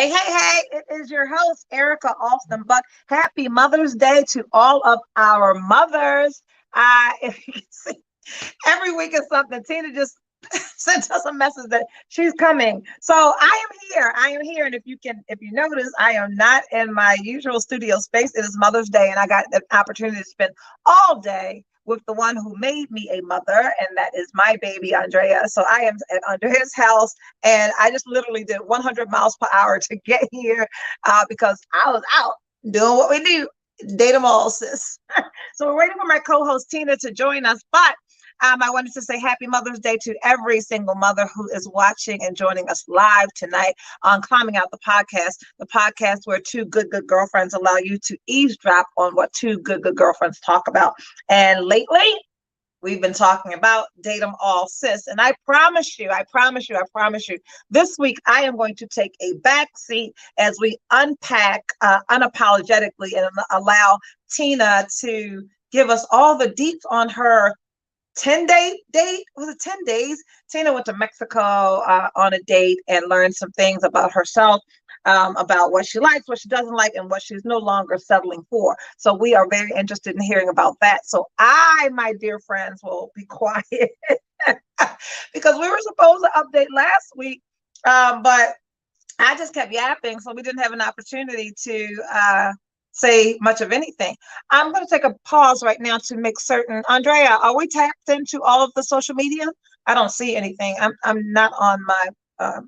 Hey, it is your host, Erica Alston Buck. Happy Mother's Day to all of our mothers. If you can see, every week is something. Tina just sent us a message that she's coming. So I am here. I am here. And if you notice, I am not in my usual studio space. It is Mother's Day, and I got the opportunity to spend all day with the one who made me a mother, and that is my baby, Andrea. So I am at Andrea's house, and I just literally did 100 miles per hour to get here because I was out doing what we do, date them all, sis. So we're waiting for my co-host Tina to join us, but I wanted to say happy Mother's Day to every single mother who is watching and joining us live tonight on Climbing Out the podcast where two good girlfriends allow you to eavesdrop on what two good girlfriends talk about. And lately, we've been talking about Date 'em All Sis. And I promise you, this week I am going to take a back seat as we unpack unapologetically and allow Tina to give us all the deets on her 10-day date. Was it 10 days? Tina went to Mexico on a date and learned some things about herself, about what she likes, what she doesn't like, and what she's no longer settling for. So we are very interested in hearing about that. So my dear friends, will be quiet because we were supposed to update last week, but I just kept yapping, so we didn't have an opportunity to say much of anything. I'm going to take a pause right now to make certain. Andrea, are we tapped into all of the social media? I don't see anything. I'm not on my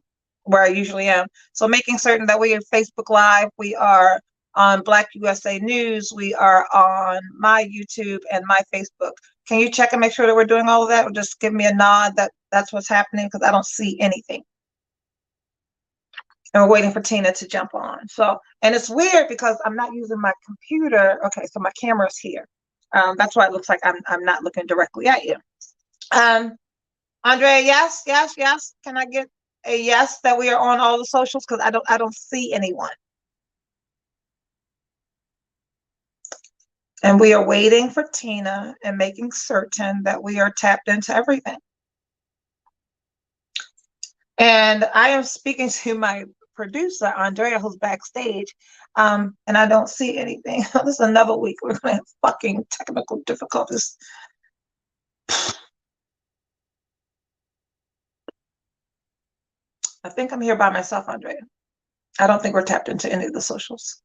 where I usually am. So making certain that we are Facebook Live, we are on Black USA News, we are on my YouTube and my Facebook. Can you check and make sure that we're doing all of that, or just give me a nod that that's what's happening, because I don't see anything. And we're waiting for Tina to jump on. So, and it's weird because I'm not using my computer. Okay, so my camera's here. That's why it looks like I'm not looking directly at you. Andrea, yes. Can I get a yes that we are on all the socials? Because I don't see anyone. And we are waiting for Tina and making certain that we are tapped into everything. And I am speaking to my producer, Andrea, who's backstage, and I don't see anything. This is another week we're going to have fucking technical difficulties. I think I'm here by myself, Andrea. I don't think we're tapped into any of the socials.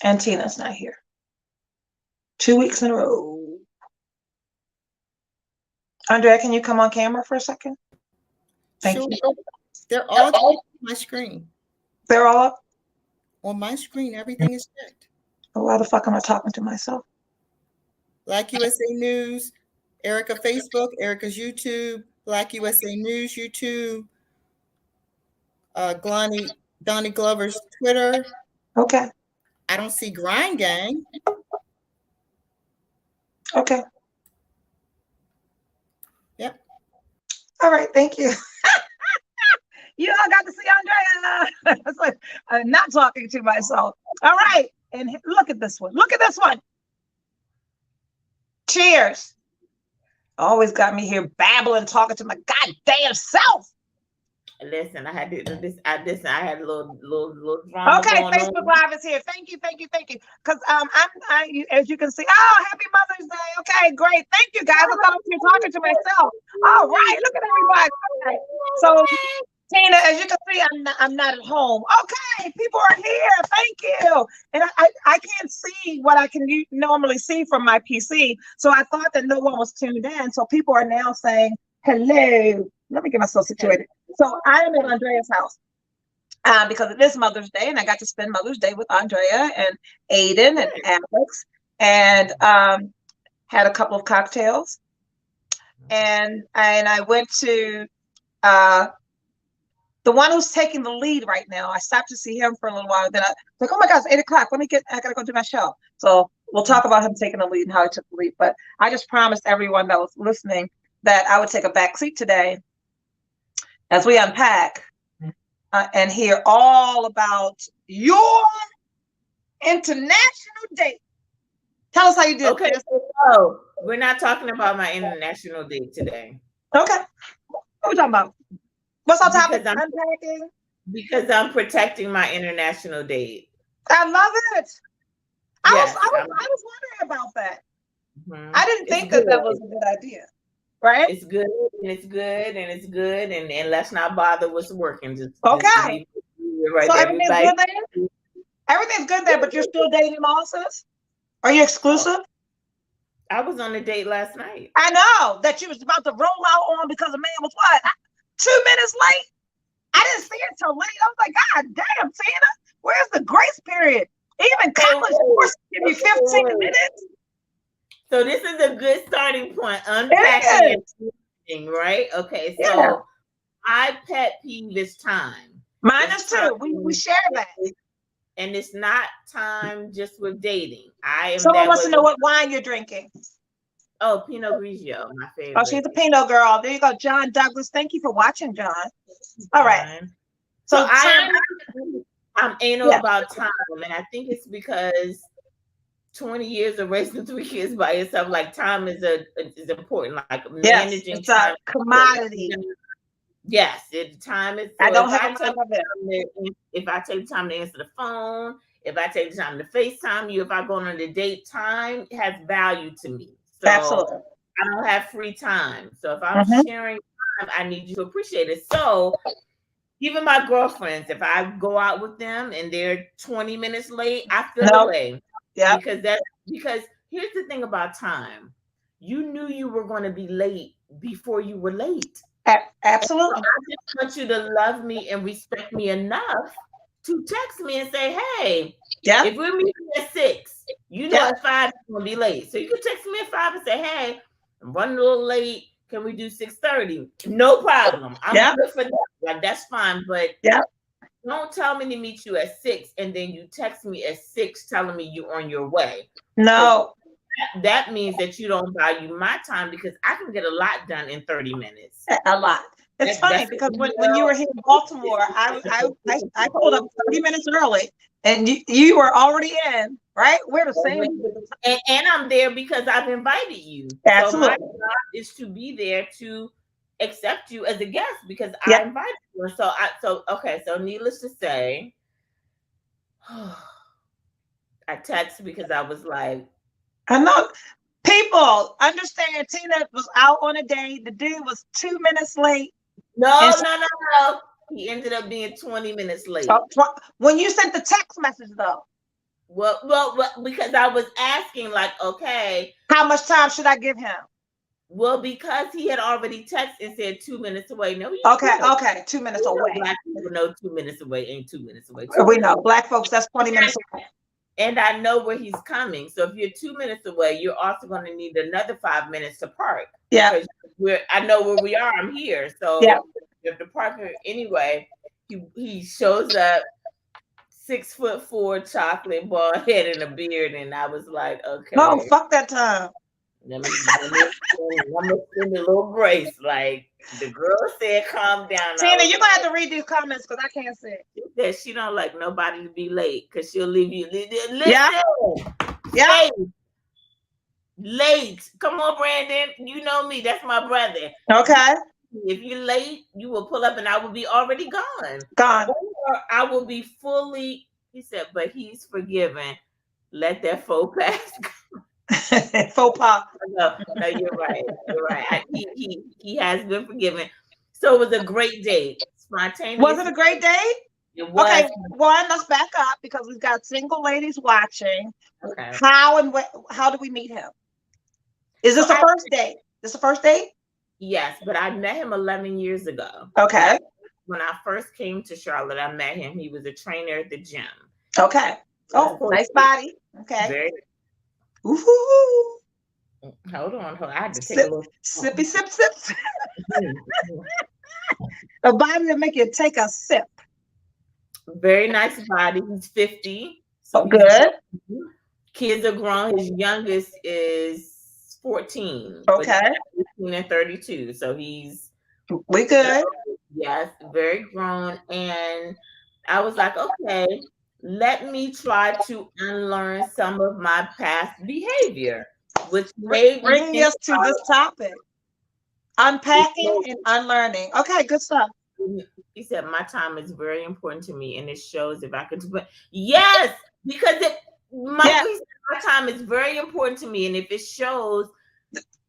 And Tina's not here. 2 weeks in a row. Andrea, can you come on camera for a second? Thank you. They're all on my screen. They're all up? On my screen, everything is checked. Well, why the fuck am I talking to myself? Black USA News, Erica Facebook, Erica's YouTube, Black USA News YouTube, Donnie Glover's Twitter. Okay. I don't see Grind Gang. Okay. Yep. All right, thank you. You all got to see Andrea. It's like I'm not talking to myself. All right, and look at this one. Look at this one. Cheers. Always got me here babbling, talking to my goddamn self. Listen, I had I had a little drama. Okay, Facebook Live is here. Thank you. Because as you can see, oh, happy Mother's Day. Okay, great. Thank you guys. I thought I was talking to myself. All right, look at everybody. Okay. So Tina, as you can see, I'm not at home. Okay, people are here. Thank you. And I can't see what I can normally see from my PC. So I thought that no one was tuned in. So people are now saying hello. Let me get myself situated. So I am at Andrea's house because it is Mother's Day, and I got to spend Mother's Day with Andrea and Aiden and Alex, and had a couple of cocktails. And I went to the one who's taking the lead right now. I stopped to see him for a little while. Then I was like, oh my God, it's 8 o'clock. I gotta go do my show. So we'll talk about him taking the lead and how he took the lead. But I just promised everyone that was listening that I would take a back seat today as we unpack and hear all about your international date. Tell us how you did. Okay, so we're not talking about my international date today. Okay. What are we talking about? What's our topic? Because Unpacking. Because I'm protecting my international date. I love it. Yes, I was wondering about that. mhm. I didn't It's think good. that was a good idea. Right? It's good, and it's good, and it's good, and let's not bother what's working. Just Okay. leave it right So there. everything's Everybody. good there? Everything's good there, but you're still dating All Sis? Are you exclusive? I was on a date last night. I know that you was about to roll out on because the man was what? 2 minutes late? I didn't see it till late. I was like, God damn, Tina, where's the grace period? Even college courses give you 15 minutes. So this is a good starting point. Unpacking everything, right? Okay, so Yeah. my pet peeve is time. Mine It's is too. We share that. And it's not time just with dating. I am Someone that wants way to know with- what wine you're drinking. Oh, Pinot Grigio, my favorite. Oh, she's a Pinot girl. There you go, John Douglas. Thank you for watching, John. All right. So I'm anal about time, and I think it's because 20 years of raising 3 kids by yourself, like time is important. Like managing it's time, a commodity. Yes, time is. So I don't have a lot of it. If I take the time to answer the phone, if I take the time to FaceTime you, if I go on a date, time has value to me. So Absolutely. I don't have free time. So if I'm sharing time, I need you to appreciate it. So even my girlfriends, if I go out with them and they're 20 minutes late, I feel away. Yeah. Because here's the thing about time. You knew you were going to be late before you were late. Absolutely. So I just want you to love me and respect me enough to text me and say, hey, if we're meeting at 6, you know at 5 you're going to be late. So you can text me at 5 and say, hey, I'm running a little late. Can we do 6:30? No problem. I'm good for that. Like, that's fine. But don't tell me to meet you at 6 and then you text me at 6 telling me you're on your way. No. That means that you don't value my time because I can get a lot done in 30 minutes. A lot. It's funny because when you were here in Baltimore, I pulled up 30 minutes early and you were already in, right? We're the same. And I'm there because I've invited you. Absolutely. So my job is to be there to accept you as a guest because I invited you. So needless to say, I texted because I was like, I know. People understand Tina was out on a date. The dude was 2 minutes late. No. He ended up being 20 minutes late. When you sent the text message though. Well, because I was asking, like, okay, how much time should I give him? Well, because he had already texted and said 2 minutes away. No, okay, 2 minutes away. Black people know 2 minutes away ain't 2 minutes away. We know Black folks, that's 20 minutes away. And I know where he's coming. So if you're 2 minutes away, you're also going to need another 5 minutes to park. Yeah. I know where we are. I'm here. So you have to park here anyway. He shows up, 6'4", chocolate, bald head, and a beard, and I was like, okay. No, fuck that time. Let me send a little grace. Like the girl said, calm down. Tina, you're gonna have to read these comments because I can't see it. That she don't like nobody to be late because she'll leave you. Listen. Yeah. Late. Come on, Brandon. You know me. That's my brother. Okay. If you're late, you will pull up and I will be already gone. Or I will be fully, he said, but he's forgiven. Let that faux pass go. Faux pas. No, you're right. You're right. He has been forgiven. So it was a great date. Spontaneous. Was it a great date? It was. Okay, one, let's back up because we've got single ladies watching. Okay. How do we meet him? Is this the first date? This the first date? Yes, but I met him 11 years ago. Okay. When I first came to Charlotte, I met him. He was a trainer at the gym. Okay. Oh, nice body. Okay. Very. Ooh. Hold on. I had to take a little sippy sip. A body that make you take a sip. Very nice body. He's 50. So good. Kids are grown. His youngest is 14. Okay. 18 and 32. So he's we good. Yes, very grown. And I was like, okay, let me try to unlearn some of my past behavior, which may bring us to this topic. Unpacking and unlearning. Okay, good stuff. He said, my time is very important to me, and it shows if I could. Yes, because my time is very important to me, and if it shows,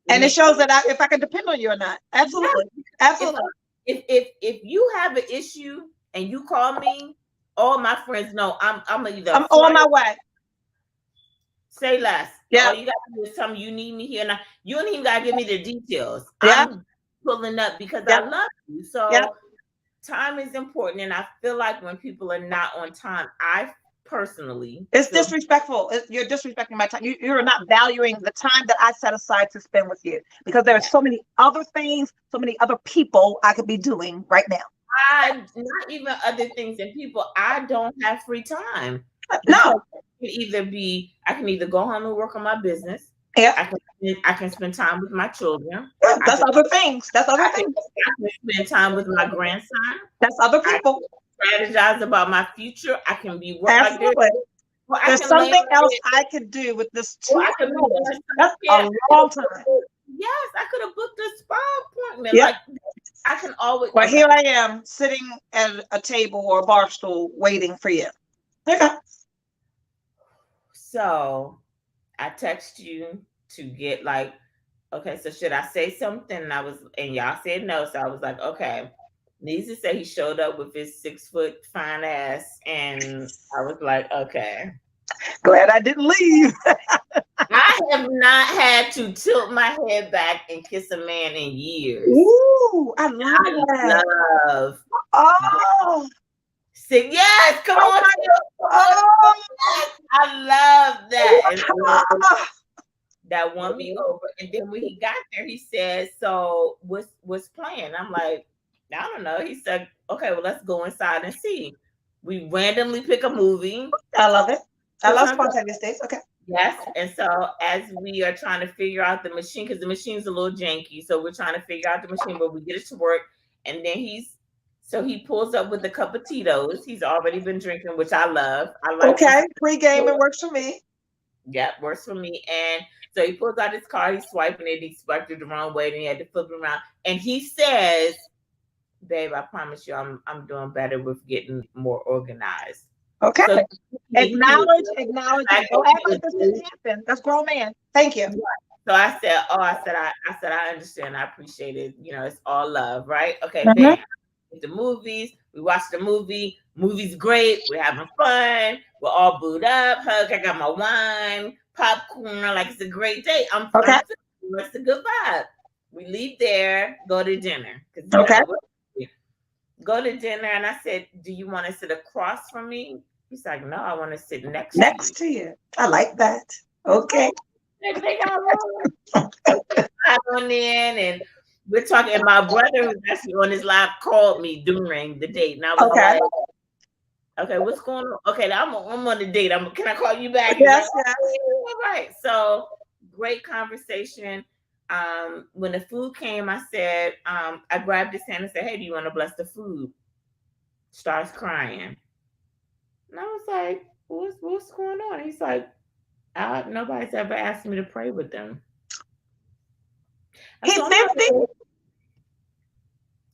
and it shows that if I can depend on you or not. Absolutely, absolutely. If you have an issue and you call me, all my friends know I'm on my way. Say less. Yeah. All you gotta do is tell me you need me here now. You don't even gotta give me the details. Yeah. I'm pulling up because I love you. So time is important, and I feel like when people are not on time, I personally, it's disrespectful. You're disrespecting my time. You're not valuing the time that I set aside to spend with you, because there are so many other things, so many other people I could be doing right now. Not even other things and people. I don't have free time. No. I can either go home and work on my business. Yeah. I can spend time with my children. That's other things. I can spend time with my grandson. That's other people. I can strategize about my future. I can be absolutely. There's something else I could do with this 2 hours. That's a long time. Yes, I could have booked a spa appointment. Like I can always. Well, here I am sitting at a table or a bar stool waiting for you. Okay. So I text you to get like, okay, so should I say something? And y'all said no. So I was like, okay. Needs to say he showed up with his 6 foot fine ass. And I was like, okay. Glad I didn't leave. I have not had to tilt my head back and kiss a man in years. Ooh, I love. Oh. Sing, yes, come on. Oh, I love that. That won me over. And then when he got there, he said, so what's playing? I'm like, I don't know. He said, okay, well, let's go inside and see. We randomly pick a movie. I love it. I love spontaneous dates. Okay. Yes. And so as we are trying to figure out the machine, because the machine's a little janky. So we're trying to figure out the machine, but we get it to work. And then he pulls up with a cup of Tito's. He's already been drinking, which I love. Okay. Pre-game, it works for me. Yeah, works for me. And so he pulls out his card, he's swiping it, he swiped it the wrong way, and he had to flip it around. And he says, babe, I promise you I'm doing better with getting more organized. Okay. So acknowledge. Don't act like this didn't happen. That's grown man. Thank you. So I said, I understand. I appreciate it. You know, it's all love, right? Okay, bam. The movies. We watched the movie. Movie's great. We're having fun. We're all booed up. Hug. I got my wine, popcorn. Like it's a great day. I'm fine. It's a good vibe. We leave there, go to dinner. Okay. Go to dinner, and I said, "Do you want to sit across from me?" He's like, "No, I want to sit next to you." I like that. Okay. They got on in, and we're talking. And my brother, who's actually on his live, called me during the date, and I was like, "Okay, what's going on? Okay, I'm on the date. Can I call you back?" Yes. All right. So great conversation. When the food came, I said, I grabbed his hand and said, "Hey, do you want to bless the food?" Starts crying. And I was like, what's going on? He's like, nobody's ever asked me to pray with them. He's 50.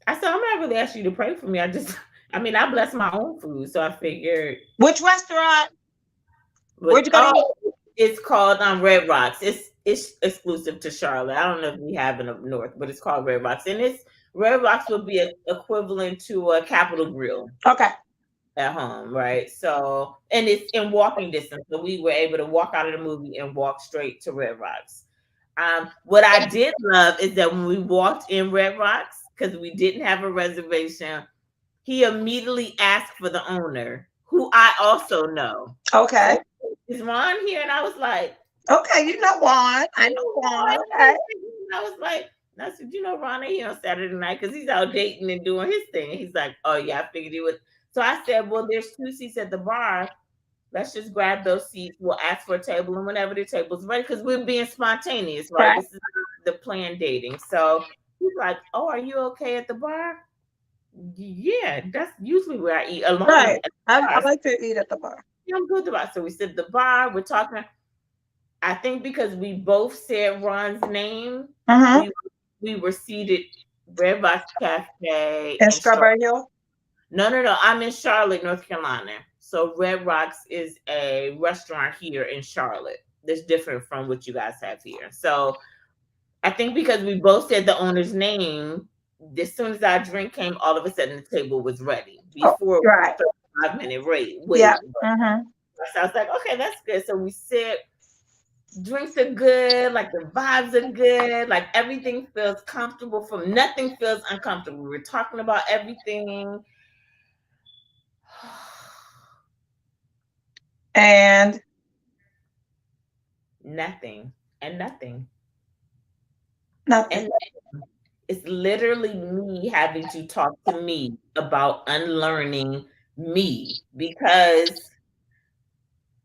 I said, I'm not really asking you to pray for me. I bless my own food. So I figured. Which restaurant? Where'd you go? It's called Red Rocks. It's exclusive to Charlotte. I don't know if we have it up north, but it's called Red Rocks. And Red Rocks would be equivalent to a Capitol Grill. Okay. At home, right? So, and it's in walking distance. So we were able to walk out of the movie and walk straight to Red Rocks. What I did love is that when we walked in Red Rocks, because we didn't have a reservation, he immediately asked for the owner, who I also know. Okay. Is Ron here? And I was like, okay, you know Ron. I know Ron. Okay. I was like, I said, you know Ron ain't here on Saturday night because he's out dating and doing his thing. And he's like, oh yeah, I figured he would. So I said, well, there's 2 seats at the bar. Let's just grab those seats. We'll ask for a table, and whenever the table's ready, because we're being spontaneous, right? This is the planned dating. So he's like, oh, are you okay at the bar? Yeah, that's usually where I eat alone. Right. I like to eat at the bar. Yeah, I'm good at the bar. So we sit at the bar. We're talking. I think because we both said Ron's name, we were seated Red Box Cafe in Strawberry Hill. No. I'm in Charlotte, North Carolina. So Red Rocks is a restaurant here in Charlotte that's different from what you guys have here. So I think because we both said the owner's name, as soon as our drink came, all of a sudden the table was ready before right. 5-minute wait. Yeah. So I was like, okay, that's good. So we sit. Drinks are good, like the vibes are good, like everything feels comfortable. From nothing feels uncomfortable. We're talking about everything. And nothing. And nothing. Nothing. And it's literally me having to talk to me about unlearning me, because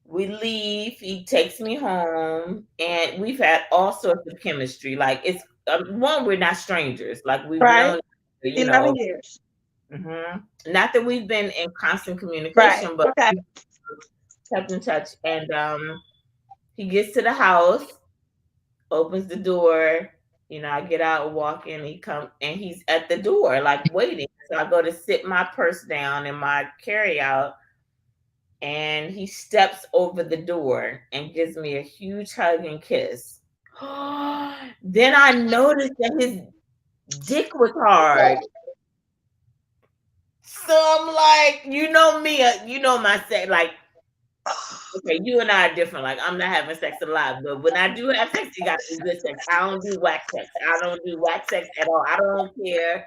we leave, he takes me home, and we've had all sorts of chemistry. Like, it's one, we're not strangers. Like, we've known, 11 years. Not that we've been in constant communication, but we kept in touch. And he gets to the house, opens the door. I get out and walk in. He comes and he's at the door, like waiting. So I go to sit my purse down in my carryout, and he steps over the door and gives me a huge hug and kiss. Then I noticed that his dick was hard. So I'm like, you know me, my sex, like, okay, you and I are different. Like, I'm not having sex a lot, but when I do have sex, you got to do good sex. I don't do whack sex. I don't do whack sex at all. I don't care.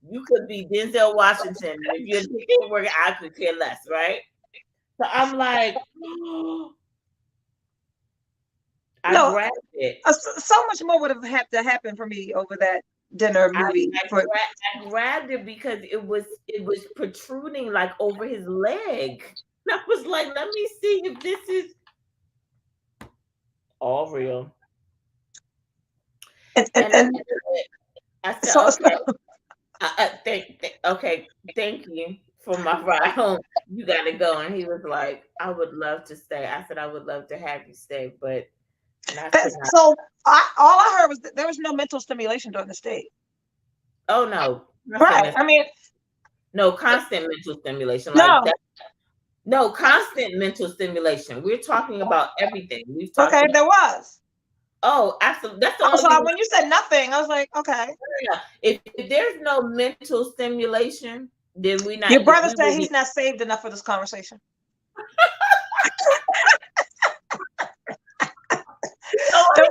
You could be Denzel Washington. If you're a dick worker, I could care less, right? So I'm like, I grabbed it. So much more would have had to happen for me over that dinner movie. I grabbed it because it was protruding like over his leg. I was like, let me see if this is all real. And I said, okay, thank you for my ride home. You gotta go. And he was like, I would love to stay. I said, I would love to have you stay, but all I heard was that there was no mental stimulation during the stay. Oh no. Right. I mean, no constant mental stimulation. No constant mental stimulation. We're talking about everything. We've talked about, there was. Oh, absolutely. That's the only thing. When you said nothing, I was like, okay. If there's no mental stimulation, then we not. Your brother said he's not saved enough for this conversation. We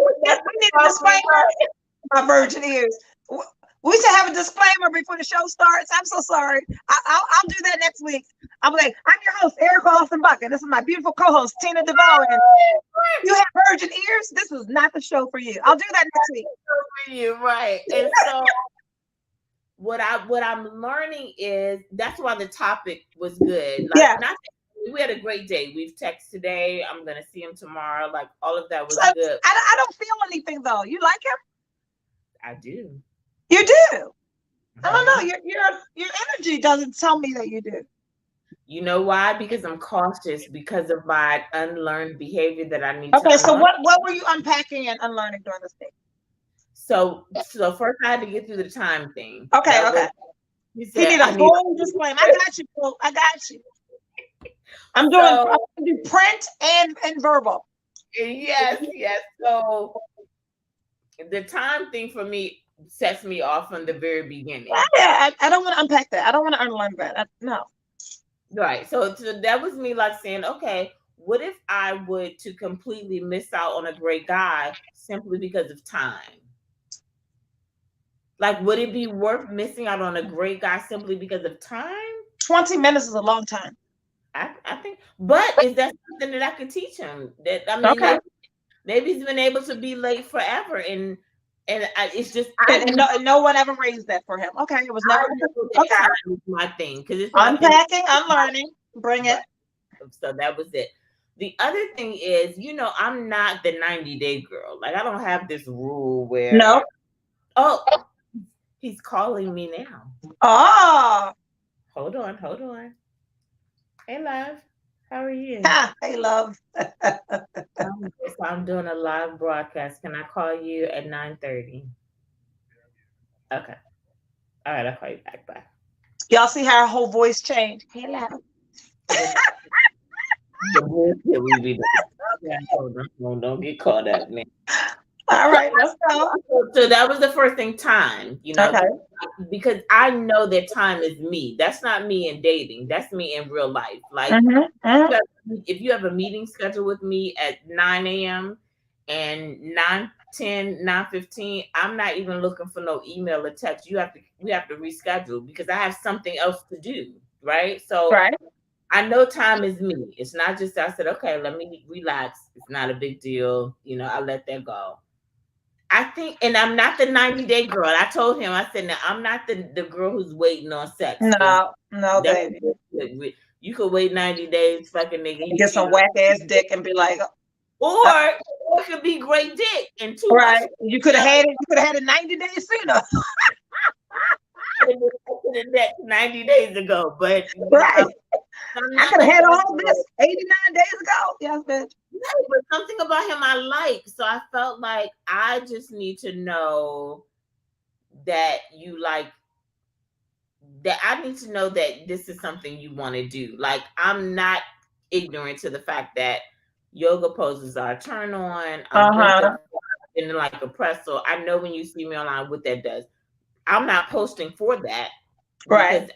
need a disclaimer. My virgin ears. We should have a disclaimer before the show starts. I'm so sorry. I'll do that next week. I'm like, I'm your host, Erica Austin Buck, and this is my beautiful co-host, Tina DeVoe. And you have virgin ears? This is not the show for you. I'll do that next week. For you, right? And so, what I'm learning is that's why the topic was good. Like, we had a great day. We've texted today. I'm gonna see him tomorrow. Like, all of that was good. I don't feel anything though. You like him? I do. You do. I don't know. Your energy doesn't tell me that you do. You know why? Because I'm cautious because of my unlearned behavior that I need to. Okay, so what were you unpacking and unlearning during this thing? So first I had to get through the time thing. Okay. You need a whole disclaimer. I got you, Paul. I got you. I'm doing print and verbal. Yes. So the time thing for me sets me off from the very beginning. Yeah, I don't want to unpack that. I don't want to unlearn that. No. Right. So that was me like saying, okay, what if I would to completely miss out on a great guy simply because of time? Like, would it be worth missing out on a great guy simply because of time? 20 minutes is a long time. I think, but is that something that I could teach him? That maybe he's been able to be late forever, and it's just no one ever raised that for him. Okay, it was never my thing because it's unpacking, unlearning, bring it. So that was it. The other thing is, I'm not the 90-day girl. Like, I don't have this rule where Oh, he's calling me now. Oh, hold on. Hey, love. How are you? Hey, love. I'm doing a live broadcast. Can I call you at 9:30? Okay. All right, I'll call you back. Bye. Y'all see how her whole voice changed? Hello. The bullshit we be doing. Don't get caught up, man. All right, let's go. So that was the first thing, time, Okay. because I know that time is me. That's not me in dating. That's me in real life. Like, if you have a meeting scheduled with me at 9 a.m. and 9:10, 9:15, I'm not even looking for no email or text. We have to reschedule because I have something else to do, right? So I know time is me. It's not just I said, okay, let me relax. It's not a big deal. I let that go. I think, and I'm not the 90-day girl. I told him, I said, no, I'm not the girl who's waiting on sex. No, baby. You could wait 90 days, fucking nigga. Get some whack ass dick and be like, or it could be great dick in 2 months. You could have had it. You could have had it 90 days sooner. I could have that 90 days ago, but I could have had all this 89 days ago. Yes, bitch. But something about him I like, so I felt like I just need to know that you like that. I need to know that this is something you want to do. Like, I'm not ignorant to the fact that yoga poses are a turn on. In like a press, so I know when you see me online what that does. I'm not posting for that, because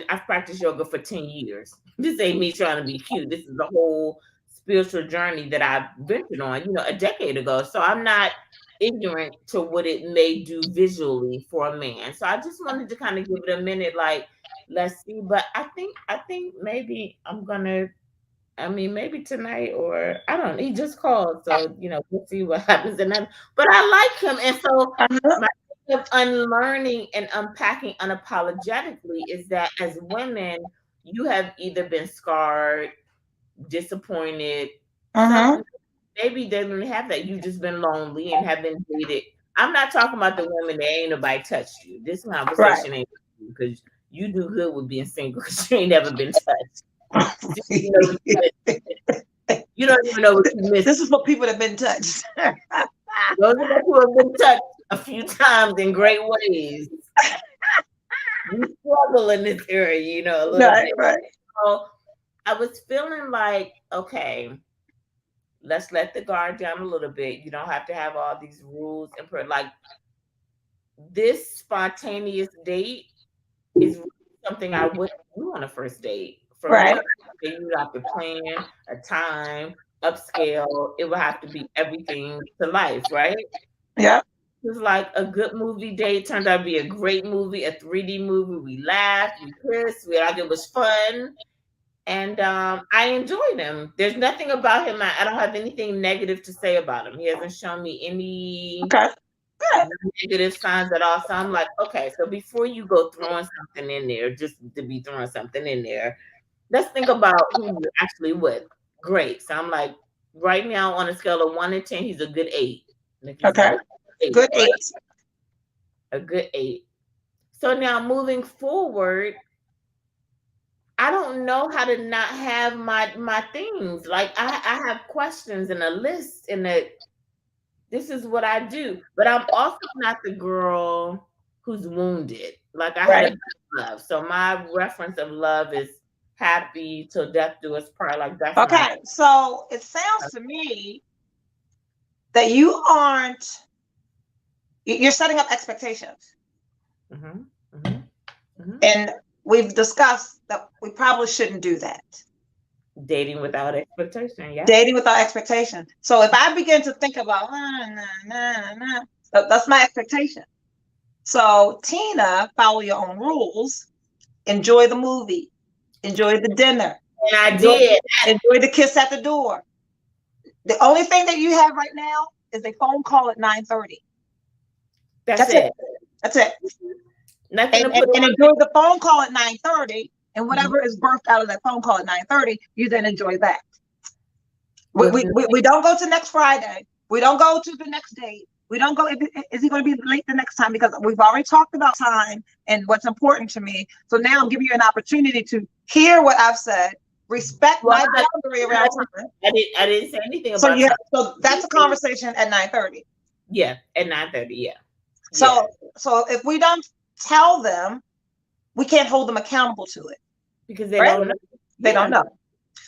I've practiced yoga for 10 years. This ain't me trying to be cute. This is a whole spiritual journey that I ventured on, a decade ago. So I'm not ignorant to what it may do visually for a man. So I just wanted to kind of give it a minute, like, let's see. But I think maybe I'm gonna, maybe tonight, or I don't know. He just called, so we'll see what happens. But I like him, and so my thing of unlearning and unpacking unapologetically is that as women, you have either been scarred, disappointed. Maybe they don't have that. You've just been lonely and have been dated. I'm not talking about the women that ain't nobody touched you. This conversation ain't because you do good with being single because you ain't never been touched. You don't even know what you missed. This is for people that have been touched. Those are the who have been touched a few times in great ways. We struggle in this area, a little bit. Right. So I was feeling like, okay, let's let the guard down a little bit. You don't have to have all these rules and like this spontaneous date is really something I wouldn't do on a first date. For me, you have to plan a time, upscale. It would have to be everything to life, right? Yeah. It was like a good movie date. Turned out to be a great movie, a 3D movie. We laughed, we kissed, it was fun. And I enjoyed him. There's nothing about him. I don't have anything negative to say about him. He hasn't shown me any negative signs at all. So I'm like, okay, so before you go throwing something in there, just to be throwing something in there, let's think about who you're actually with. Great. So I'm like, right now on a scale of 1 to 10, he's a good 8. Okay. Good 8. A good 8. So now moving forward, I don't know how to not have my things. Like I have questions and a list and this is what I do. But I'm also not the girl who's wounded. Like I had a love. So my reference of love is happy till death do us part. Like that's okay. So it sounds to me that you're setting up expectations. And we've discussed that we probably shouldn't do that. Dating without expectation, yeah. Dating without expectation. So if I begin to think about, that's my expectation. So Tina, follow your own rules. Enjoy the movie. Enjoy the dinner. And I did. Enjoy the kiss at the door. The only thing that you have right now is a phone call at 9:30. That's it. That's it. Nothing and enjoy the phone call at 9:30, and whatever is birthed out of that phone call at 9:30, you then enjoy that. We don't go to next Friday. We don't go to the next date. We don't go. Is he going to be late the next time? Because we've already talked about time and what's important to me. So now I'm giving you an opportunity to hear what I've said. Respect my boundary around time. I didn't say anything about that. So that's a conversation at 9:30. Yeah, at 9:30. Yeah. So if we don't tell them, we can't hold them accountable to it because they don't know. They don't know.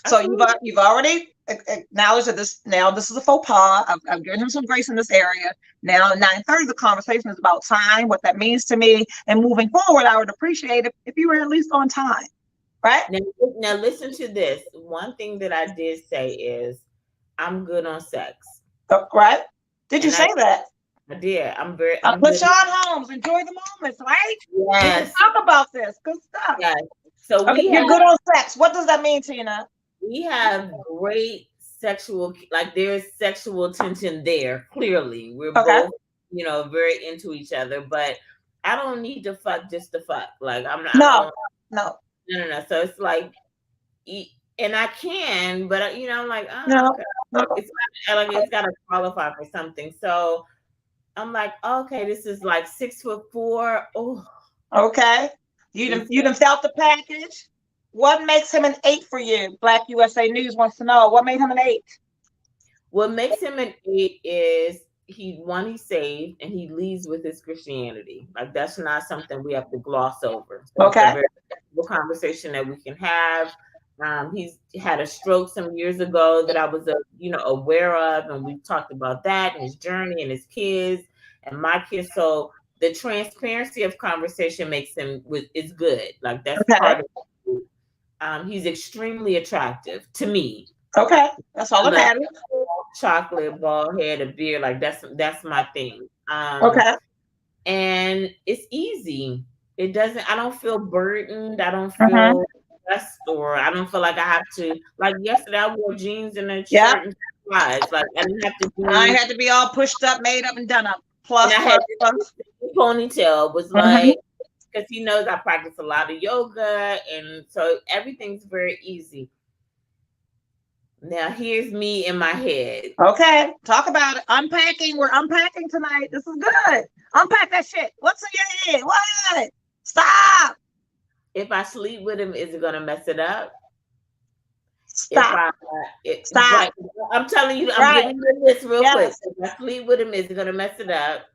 So you've already acknowledged that this is a faux pas. I've given him some grace in this area. Now, 9:30, the conversation is about time, what that means to me, and moving forward, I would appreciate it if you were at least on time, right? Now listen to this. One thing that I did say is, I'm good on sex. Right? Did you say that? I did. I'm good. LaShawn Holmes, enjoy the moments, right? Yes. Let's talk about this. Good stuff. Yes. So you're good on sex. What does that mean, Tina? We have great sexual, like there's sexual tension there. Clearly, we're both, very into each other. But I don't need to fuck just to fuck. Like I'm not. No. So it's like, and I can, but I'm like, no. Okay. It's got to qualify for something. So I'm like, okay, this is like 6'4". Oh, okay. You done felt the package. What makes him an 8 for you? Black USA News wants to know. What made him an 8? What makes him an 8 is he's saved and he leads with his Christianity. Like that's not something we have to gloss over. So okay. It's a very simple conversation that we can have. He's had a stroke some years ago that I was, aware of, and we talked about that and his journey and his kids and my kids. So the transparency of conversation makes him is good. Like that's part of it. He's extremely attractive to me. Okay, that's all that matters. Chocolate, bald head, a beard, like that's my thing. Okay, and it's easy. It doesn't. I don't feel burdened. I don't feel stressed, or I don't feel like I have to. Like yesterday, I wore jeans and a shirt and slides. Like I didn't have to do. I had to be all pushed up, made up, and done up. Plus, ponytail was like. Because he knows I practice a lot of yoga, and so everything's very easy. Now, here's me in my head. Okay, talk about it. Unpacking. We're unpacking tonight. This is good. Unpack that shit. What's in your head? What? Stop. If I sleep with him, is it going to mess it up? Stop. Stop. Right. I'm telling you, I'm giving you this real quick. If I sleep with him, is it going to mess it up?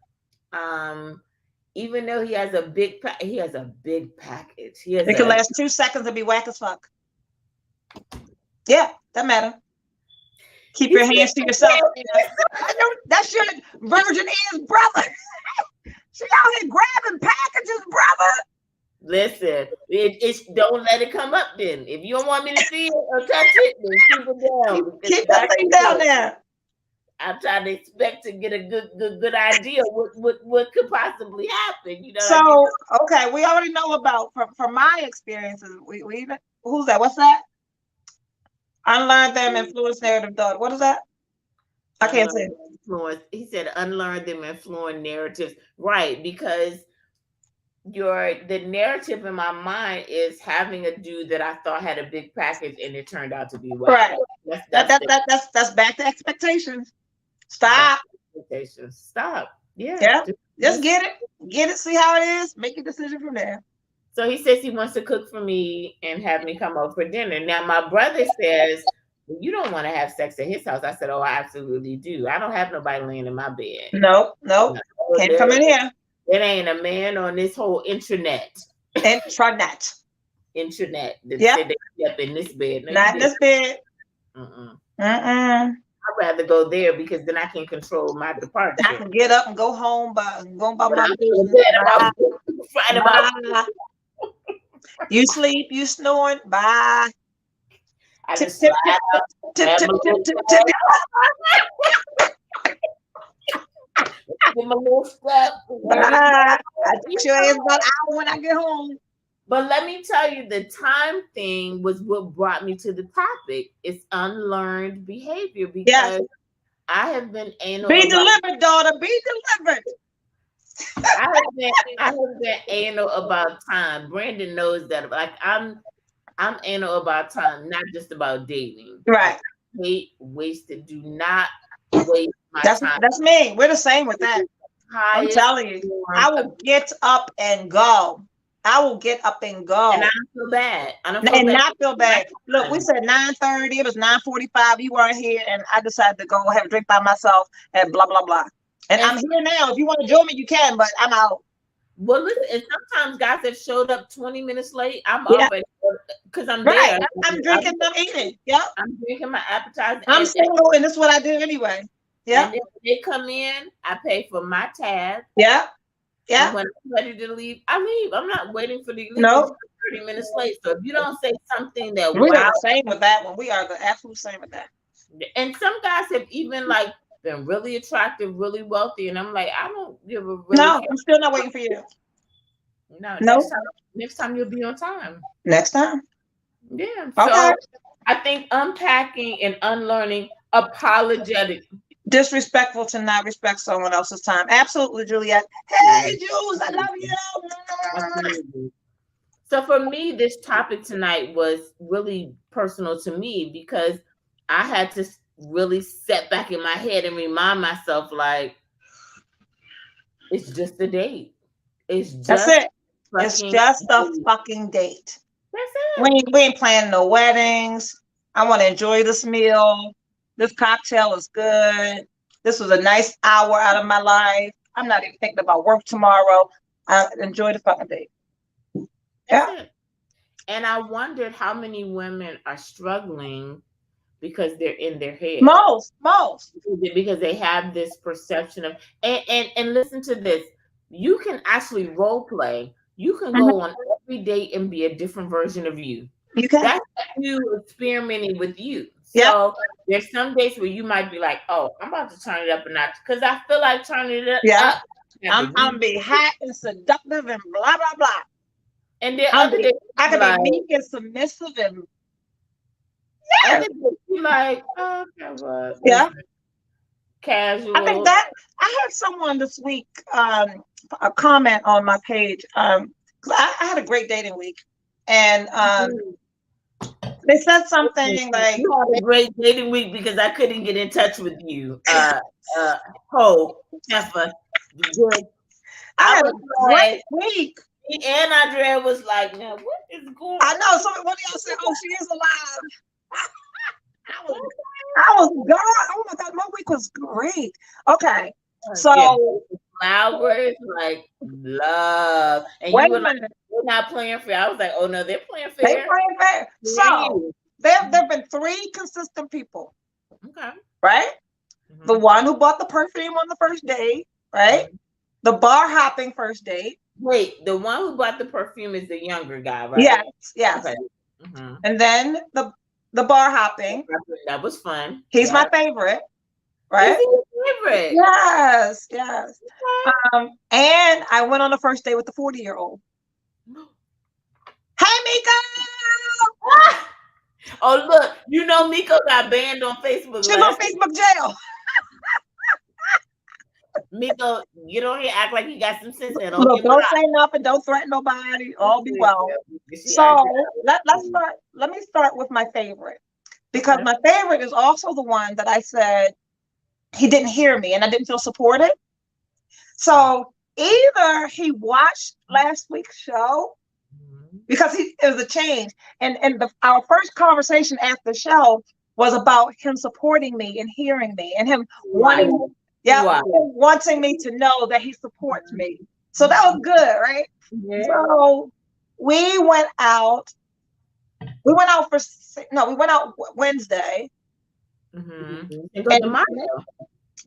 Even though he has a big package. It can last 2 seconds and be whack as fuck. Yeah, that matter. Keep your hands to yourself. That's your virgin is brother. She out here grabbing packages, brother. Listen, it's don't let it come up then. If you don't want me to see it or touch it, then keep it down. Keep that thing down there. I'm trying to expect to get a good idea what could possibly happen. So okay, we already know about from my experiences. We who's that? What's that? Unlearn them, influence narrative thought. What is that? I can't say. Influence. He said unlearn them, influence narratives. Right, because the narrative in my mind is having a dude that I thought had a big package and it turned out to be right. That's back to expectations. Stop. Expectations. Stop. Yeah. Yeah. Just get it. See how it is. Make a decision from there. So he says he wants to cook for me and have me come over for dinner. Now my brother says, well, you don't want to have sex at his house. I said, oh, I absolutely do. I don't have nobody laying in my bed. Nope. Can't come in here. There ain't a man on this whole intranet. Intranet. That said they slept in this bed. No, not in this bed. I'd rather go there because then I can control my departure. I can get up and go home by my business. You sleep, you snoring. Bye. I just tip. Give my little step. I think your ass about an hour when I get home. But let me tell you, the time thing was what brought me to the topic. It's unlearned behavior because I have been anal. Be delivered, daughter. Be delivered. I have been anal about time. Brandon knows that. Like I'm anal about time, not just about dating. Right. I hate wasted. Do not waste my time. That's me. We're the same with that. I'm telling you, I will get up and go. I will get up and go. And I don't feel bad. Not feel bad. Look, we said 9:30. It was 9:45. You weren't here, and I decided to go have a drink by myself and blah blah blah. And I'm here now. If you want to join me, you can, but I'm out. Well, listen, and sometimes guys have showed up 20 minutes late. I'm Yeah. already because I'm Right. there. I'm drinking, I'm eating. Yep. I'm drinking my appetizer. I'm single, and this is what I do anyway. Yeah. And then when they come in, I pay for my tab. Yeah. Yeah. And when I'm ready to leave, I leave. I'm not waiting for the leave. No. 30 minutes late. So if you don't say something that we are the same with that one. We are the absolute same with that. And some guys have even like been really attractive, really wealthy, and I'm like, I don't give a really. No, I'm still not waiting for you. No, no. Next time you'll be on time. Next time. Yeah. Okay. So I think unpacking and unlearning apologetic. Disrespectful to not respect someone else's time. Absolutely, Juliet. Hey, Jules, I love you. Absolutely. So for me, this topic tonight was really personal to me because I had to really set back in my head and remind myself, like, it's just a date. It's just That's it. It's just a fucking date. That's it. We ain't planning no weddings. I want to enjoy this meal. This cocktail is good. This was a nice hour out of my life. I'm not even thinking about work tomorrow. I enjoy the fucking date. That's it. And I wondered how many women are struggling because they're in their head. Most. Because they have this perception of, and listen to this. You can actually role play. You can go on every date and be a different version of you. You can. That's you experimenting with you. So there's some days where you might be like, oh, I'm about to turn it up a notch because I feel like turning it up. I'm gonna be hot and seductive and blah blah blah. And then other days I can be meek and submissive and like, oh, okay, well, casual. I think that I had someone this week a comment on my page. I had a great dating week, and they said something like, "You had a great dating week because I couldn't get in touch with you." Jeffa, good. I had a great week. And Andrea was like, "Now what is going on?" I know. So one of y'all said, "Oh, she is alive." I was gone. Oh my God, my week was great. Okay, so flowers, like love, and you were like, "We're not playing fair." I was like, "Oh no, they're playing fair." They're playing fair. So there've been 3 consistent people. Okay. Right. Mm-hmm. The one who bought the perfume on the first date. Right. Mm-hmm. The bar hopping first date. Wait, the one who bought the perfume is the younger guy, right? Yes. Okay. Mm-hmm. And then the bar hopping. That was fun. He's my favorite. Right? Is he your favorite? Yes. Okay. And I went on the first date with the 40-year-old. Hey, Miko! Oh, look, you know Miko got banned on Facebook. She's on Facebook jail. Miko, get on here, act like you got some sense. And don't say nothing, don't threaten nobody, all be well. So let me start with my favorite. Because my favorite is also the one that I said he didn't hear me and I didn't feel supported. So either he watched last week's show because it was a change. And our first conversation after the show was about him supporting me and hearing me and him wanting me to know that he supports me. So that was good, right? Yeah. So we went out Wednesday. Mm-hmm.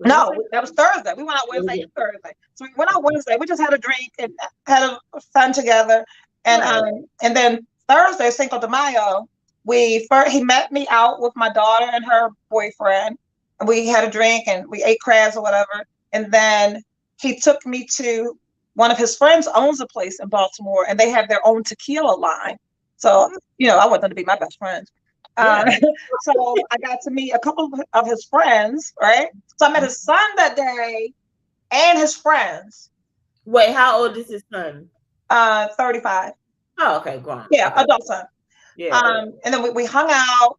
No, that was Thursday. We went out Wednesday and Thursday. So we went out Wednesday. We just had a drink and had a fun together. And then Thursday, Cinco de Mayo, he met me out with my daughter and her boyfriend. And we had a drink and we ate crabs or whatever. And then he took me to one of his friends owns a place in Baltimore and they have their own tequila line. So, I want them to be my best friends. So I got to meet a couple of his friends, right? So I met his son that day and his friends. Wait, how old is his son? 35. Oh, okay, go on. Yeah, okay. Adult son. Yeah. And then we hung out.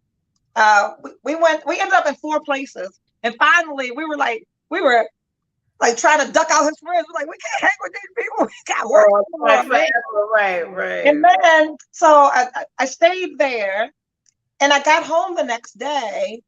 We ended up in 4 places. And finally we were like trying to duck out his friends. We're like, we can't hang with these people. We got work. Right. And then so I stayed there and I got home the next day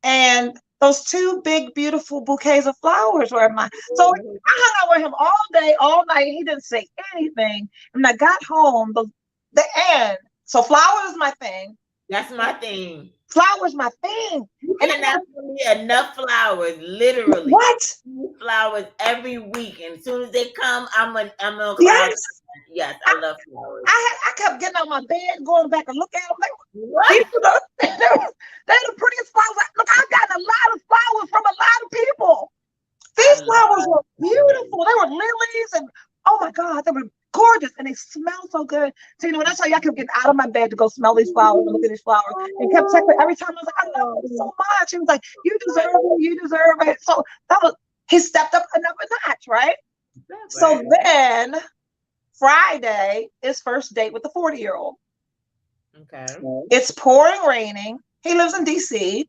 and those two big, beautiful bouquets of flowers were mine. So I hung out with him all day, all night. He didn't say anything. And I got home, the end. So flowers is my thing. That's my thing. Flowers my thing. You cannot give me enough flowers, literally. What? Flowers every week. And as soon as they come, I'm gonna cry. Yes. Yes, I love flowers. I kept getting out my bed, going back and look at them. What? They're the prettiest flowers. Look, I've gotten a lot of flowers from a lot of people. These flowers were beautiful. They were lilies, and oh my God, they were gorgeous, and they smell so good. So when I tell you, I kept getting out of my bed to go smell these flowers and look at these flowers, and kept texting every time. I was like, I love you so much. He was like, you deserve it. You deserve it. So he stepped up another notch, right? So then Friday is first date with the 40-year-old. Okay. It's pouring, raining. He lives in DC.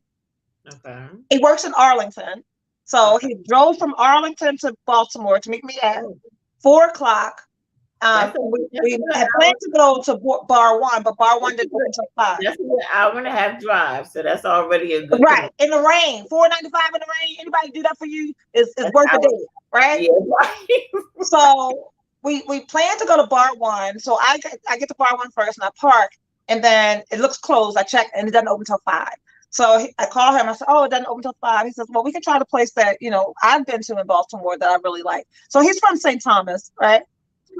Okay. He works in Arlington. So he drove from Arlington to Baltimore to meet me at 4:00. We had planned to go to Bar 1, but Bar 1 didn't open until 5. That's an hour and a half drive, so that's already a good right in the rain. $4.95 in the rain. Anybody do that for you is worth a day, right? Yeah, right. So we planned to go to Bar 1. So I get to Bar 1 first, and I park, and then it looks closed. I check, and it doesn't open until 5. So I call him. I said, "Oh, it doesn't open until 5." He says, "Well, we can try the place that I've been to in Baltimore that I really like." So he's from St. Thomas, right?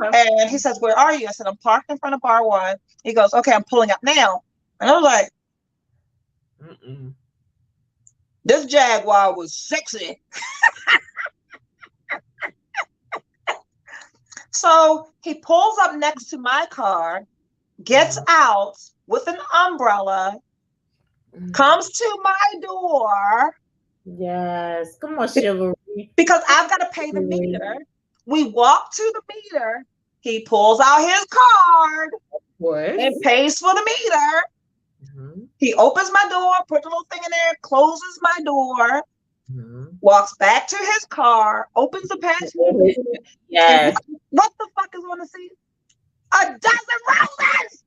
And he says, "Where are you?" I said, "I'm parked in front of Bar 1." He goes, "Okay, I'm pulling up now." And I was like, this Jaguar was sexy. So he pulls up next to my car, gets out with an umbrella, comes to my door. Yes, come on, chivalry. Because I've got to pay the meter. We walk to the meter. He pulls out his card and pays for the meter. He opens my door, puts a little thing in there, closes my door, walks back to his car, opens the passenger. Yes. What the fuck is on the seat? A dozen roses.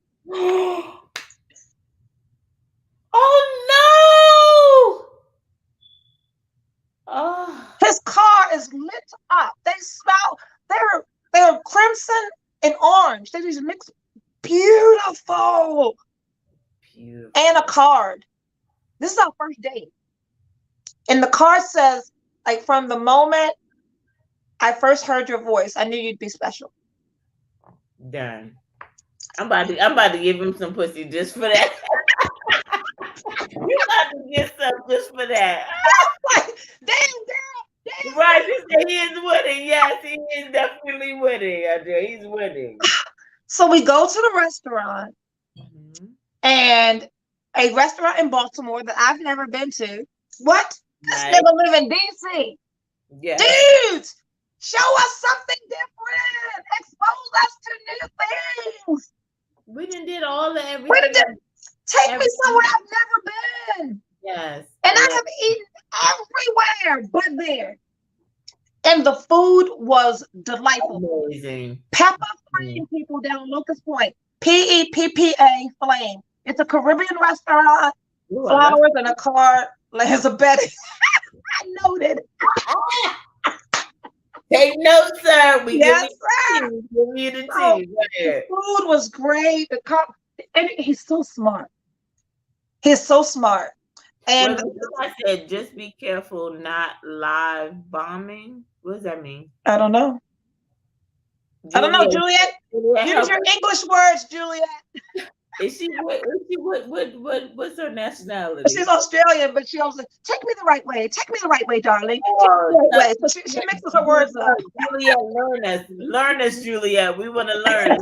Oh no! Oh. His car is lit up. They smell. They're crimson and orange. They just mix. Beautiful. And a card. This is our first date. And the card says, like, from the moment I first heard your voice, I knew you'd be special. Done. I'm about to give him some pussy just for that. You about to get some just for that. Damn, girl. Damn. Right, he is winning. Yes, he is definitely winning. He's winning. So we go to the restaurant, and a restaurant in Baltimore that I've never been to. What? This nigga live in DC. Yeah. Dudes, show us something different. Expose us to new things. We done did all the everything. Take me somewhere I've never been. Yes. And I have eaten everywhere but there. And the food was delightful. Amazing. Pepper Flame, people down Locust Point. PEPPA Flame. It's a Caribbean restaurant. Ooh, flowers and a card. There's a Betty. I noted. Take notes, sir. Yes, sir. Give me the tea. The food was great. And he's so smart. He's so smart. And I said, just be careful, not live bombing. What does that mean? I don't know. I don't know, Juliet. Use your English words, Juliet. What's her nationality? She's Australian, but she also take me the right way. Take me the right way, darling. Oh, right way. So she mixes her words up. Juliet, learn us, Juliet. We want to learn.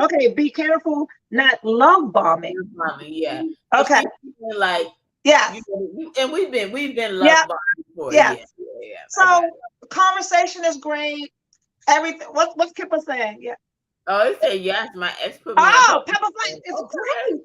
Okay, be careful, not love bombing. Yeah. Okay. Like and we've been love bombing before. Yeah. So the conversation is great. Everything. What's Kipper saying? Yeah. Oh, he said yes. My ex put me. Oh, Pepper Flame is great.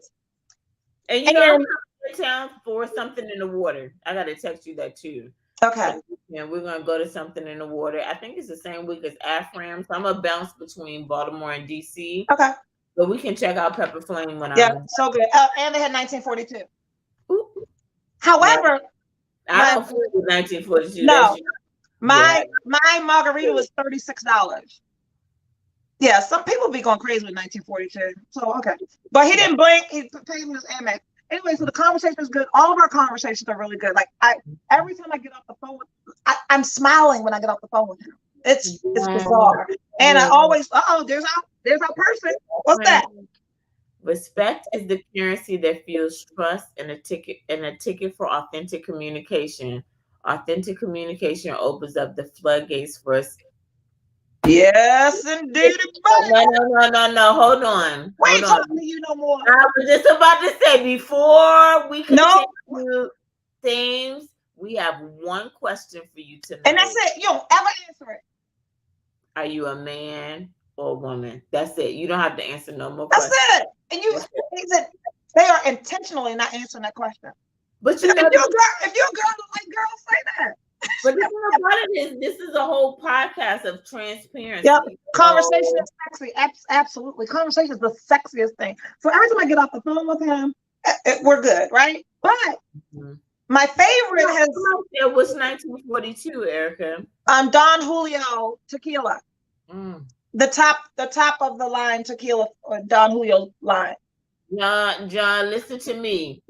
And you know, I'm in town for something in the water. I gotta text you that too. Okay. And we're gonna go to something in the water. I think it's the same week as AFRAM, so I'm gonna bounce between Baltimore and DC. Okay. But we can check out Pepper Flame when so good. And they had 1942. Ooh. However, I don't fool with 1942. No, Yeah. my margarita was $36. Yeah, some people be going crazy with 1942. So okay, but he didn't blink. He paid me his Amex. Anyway, so the conversation is good. All of our conversations are really good. Like every time I get off the phone, I'm smiling when I get off the phone with him. It's bizarre. And I always, there's our person. What's that? Respect is the currency that fuels trust and a ticket for authentic communication. Authentic communication opens up the floodgates for us. Yes, indeed. No. Hold on. We ain't talking to you no more. I was just about to say, before we continue themes, we have one question for you tonight. And that's it. You don't ever answer it. Are you a man or a woman? That's it. You don't have to answer no more questions. That's it. And they are intentionally not answering that question. But if you're a girl don't like girls, say that. But the thing about it is, this is a whole podcast of transparency. Yep. Conversation is sexy. Absolutely. Conversation is the sexiest thing. So every time I get off the phone with him, we're good, right? But my favorite it was 1942, Erica. Don Julio tequila. The top of the line tequila, or Don Julio line. John, listen to me.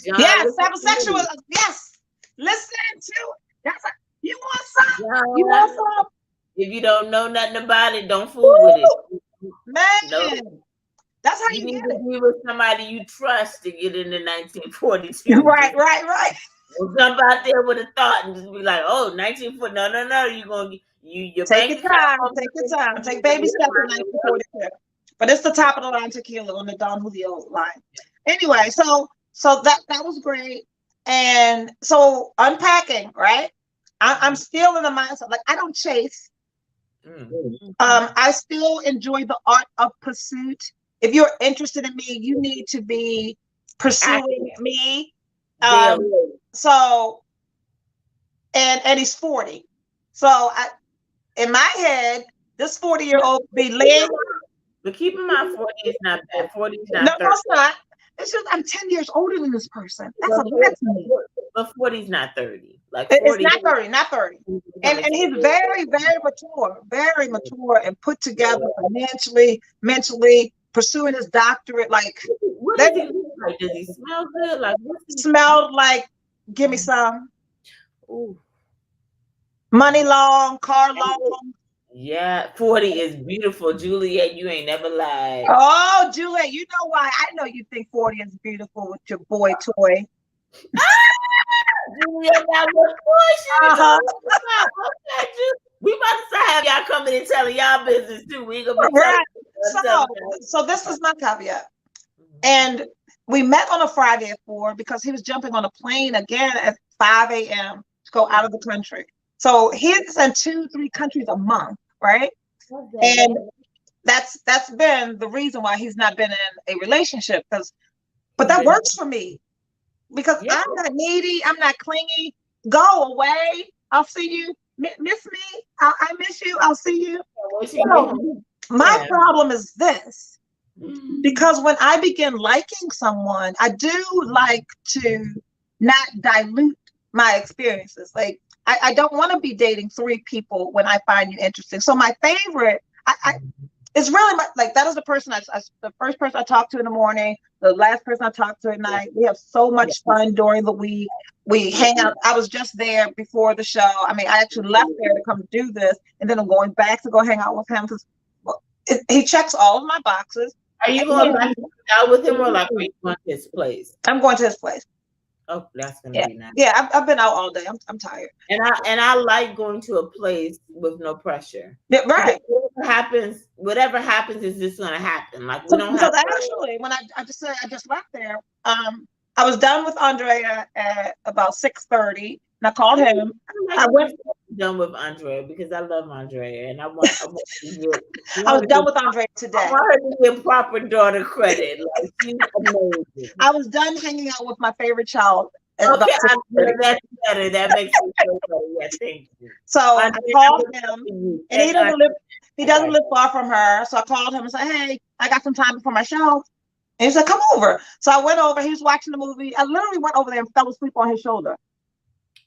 Yes, homosexual. Yes, listen to it. You want some? You want some? If you don't know nothing about it, don't fool with it. Man, that's how you need get to be with somebody you trust to get into 1942. Right. Don't jump out there with a thought and just be like, "Oh, 1940." No. You're gonna you take your time. Take your time. Take baby steps in 1942. But it's the top of the line tequila on the Don Julio line. Anyway, so that was great. And so unpacking, right? I'm still in the mindset, like I don't chase. I still enjoy the art of pursuit. If you're interested in me, you need to be pursuing me. So, and he's 40. So in my head, this 40-year-old be laying. But keep in mind, 40 is not bad. 40 is not. No, it's not. It's just I'm 10 years older than this person. That's a to me. But 40 is not 30. Like 40, it's not 30. And he's very, very mature and put together financially, mentally, pursuing his doctorate. Like, what does he look like? Does he smell good? Like, smelled like, give me some. Ooh. Money long, car long. Yeah, 40 is beautiful. Juliet, you ain't never lied. Oh, Juliet, you know why? I know you think 40 is beautiful with your boy toy. Juliet, now we about to have y'all coming and telling y'all business too. We gonna be so this is my caveat. And we met on a Friday at 4 because he was jumping on a plane again at 5 a.m. to go out of the country. So he's in 2-3 countries a month, right? And that's been the reason why he's not been in a relationship. But that works for me because I'm not needy, I'm not clingy. Go away. I'll see you. Miss me. I miss you. I'll see you. My problem is this. Because when I begin liking someone, I do like to not dilute my experiences. Like I don't want to be dating 3 people when I find you interesting. So my favorite, it's really like that is the person the first person I talked to in the morning, the last person I talked to at night. We have so much fun during the week. We hang out. I was just there before the show. I mean, I actually left there to come do this, and then I'm going back to go hang out with him because he checks all of my boxes. Are you going back out with him, or like are you going to his place? I'm going to his place. Oh, that's gonna be nice. Yeah, I've been out all day. I'm tired. And I like going to a place with no pressure. Yeah, right. Whatever happens is just gonna happen. Like we don't have. So actually, when I just left there, I was done with Andrea at about 6:30, and I called him. I went done with Andrea because I love Andrea, and I want I was done with Andrea today. I want her to give proper daughter credit. Like she's amazing. I was done hanging out with my favorite child. Okay, that's better. That makes me feel better. Yeah, thank you. So I called him, and he doesn't live far from her. So I called him and said, "Hey, I got some time before my show." And he said, "Come over." So I went over. He was watching the movie. I literally went over there and fell asleep on his shoulder.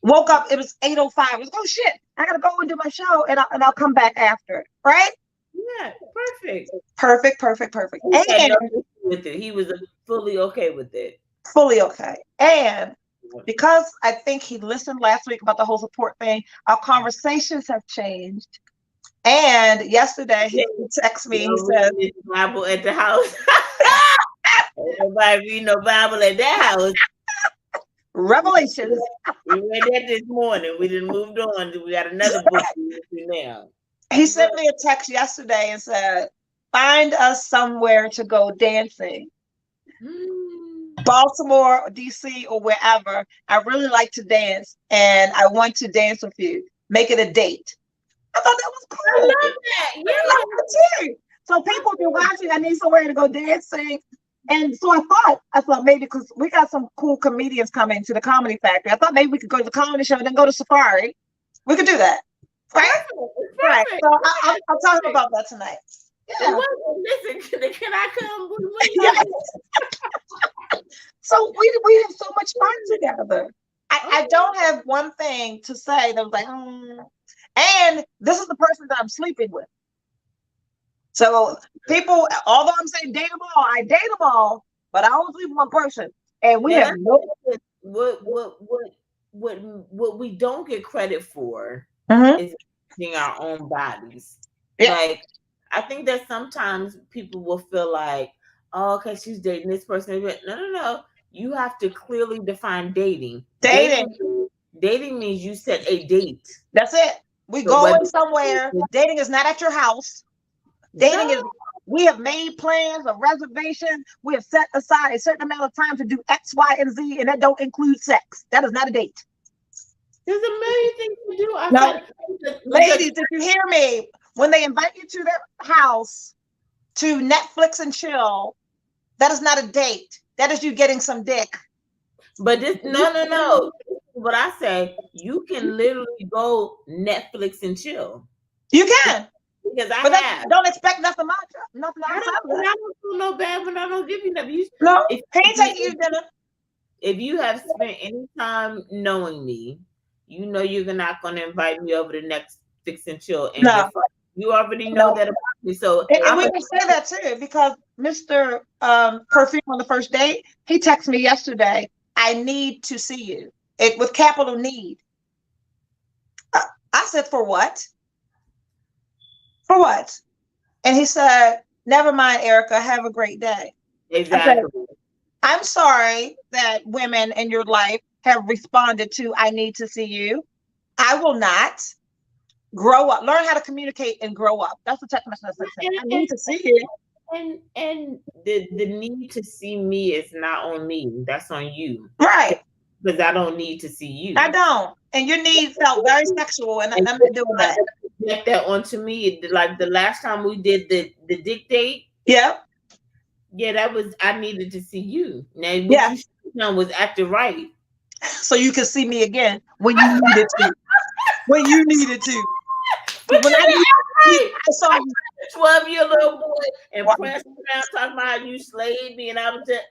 Woke up, it was 8:05. I was like, oh shit, I gotta go and do my show, and I'll come back after. Right? Yeah, perfect. Perfect. He had And no issue with it. He was fully okay with it. fully okay. And because I think he listened last week about the whole support thing, our conversations have changed. And yesterday he texted me. He said, Bible at the house. Nobody read no Bible at that house. Revelations. We read that this morning. We didn't moved on. We got another book now. He sent me a text yesterday and said, find us somewhere to go dancing. Baltimore, DC, or wherever. I really like to dance, and I want to dance with you. Make it a date. I thought that was cool. I love that. Yeah. I love it too. So people be watching. I need somewhere to go dancing. And so I thought maybe because we got some cool comedians coming to the Comedy Factory. I thought maybe we could go to the comedy show and then go to Safari. We could do that. Right? Right. So I'll talk about that tonight. Yeah. Listen, can I come? So we have so much fun together. I don't have one thing to say that was like, and this is the person that I'm sleeping with. So people, although I'm saying date them all, I date them all, but I only sleep with one person. And we have no what we don't get credit for is using our own bodies. Yeah. Like I think that sometimes people will feel like, oh, okay, she's dating this person. No. You have to clearly define dating. Dating means you set a date. That's it. We going somewhere. Dating is not at your house. Dating is, we have made plans, a reservation. We have set aside a certain amount of time to do X, Y, and Z, and that don't include sex. That is not a date. There's a million things to do. Ladies, did you hear me? When they invite you to their house to Netflix and chill, that is not a date. That is you getting some dick. But this, no. What I say, you can literally go Netflix and chill. You can. Because don't expect nothing much. Nothing else. I don't feel no bad when I don't give you nothing. No, he ain't taking you to dinner. If you have spent any time knowing me, you know you're not going to invite me over to Netflix and chill. And you already know that about me. So and we can say that too, because Mr. Perfume on the first date, he texted me yesterday, I need to see you. With capital need. I said, for what? For what? And he said, never mind, Erica, have a great day. Exactly. I'm sorry that women in your life have responded to, I need to see you. I will not. Grow up. Learn how to communicate and grow up. That's the text message I said. I need to see you. And the need to see me is not on me. That's on you. Right. Because I don't need to see you. I don't. And your need felt very sexual, and I'm not doing that. Project that onto me. Like the last time we did the dick date. Yeah. Yeah, that was, I needed to see you. Now what you should have done was acted right. So you could see me again when you needed to. When you needed to. But when I saw you. 12-year little boy and pressed around talking about how you slayed me, and I was just,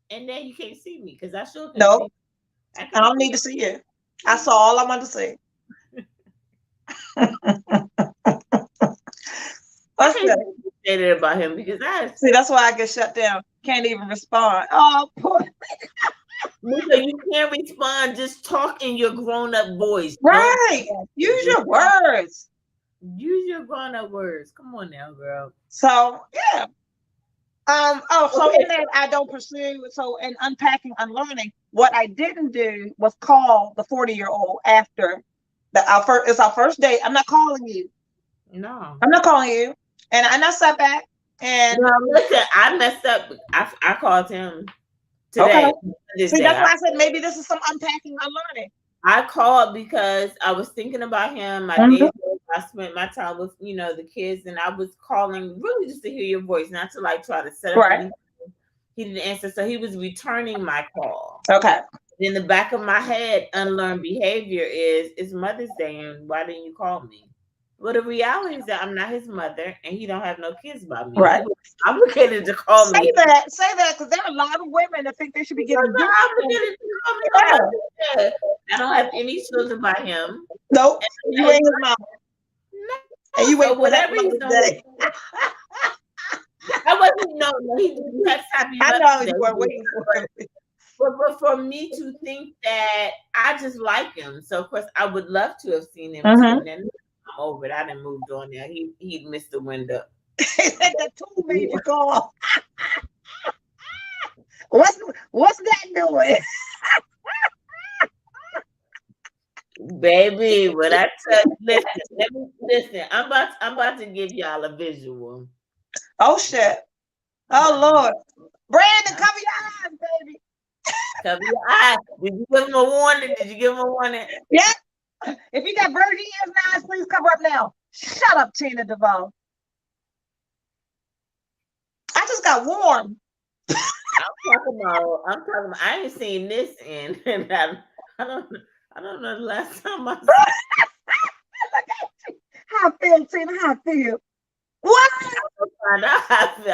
and then you can't see me because I sure can. No, I don't need to see you. I saw all I wanted to see. Say that about him because that's why I get shut down. Can't even respond. Oh, poor. You can't respond. Just talk in your grown-up voice. Right. Use your words. Use your grown-up words. Come on now, girl. So yeah. So in that I don't pursue. So in unpacking, unlearning, what I didn't do was call the 40-year-old after it's our first date. I'm not calling you. No. I'm not calling you. And I sat back and listen, I messed up. I called him today. Okay. See, that's why I said maybe this is some unpacking, unlearning. I called because I was thinking about him. I spent my time with, the kids, and I was calling really just to hear your voice, not to try to set up anything. He didn't answer, so he was returning my call. Okay. In the back of my head, unlearned behavior is, it's Mother's Day, and why didn't you call me? Well, the reality is that I'm not his mother, and he don't have no kids by me. Right. I'm obligated to call Say me. that, because there are a lot of women that think they should be getting I'm obligated to call me my husband. I don't have any children by him. Nope, you ain't his mom. No, And you so wait for that whatever he's Mother's doing. Day. I wasn't. No, he didn't have happy I know Mother's you Day. were waiting for it. But for me to think that I just like him, so of course I would love to have seen him Mhm. too. And I'm over it. I done moved on there. He missed the window. That tool made you call. What's that doing? Baby, what I tell you, listen. I'm about to give y'all a visual. Oh shit. Oh Lord. Brandon, cover your eyes, baby. Cover your eyes. Did you give him a warning? Yeah. If you got virgin ears and eyes, please cover up now. Shut up, Tina Duvall. I just got warm. I'm talking about. I ain't seen this in, and I don't know the last time I saw. How I feel, Tina? How I feel? What? I'm gonna find out how I feel.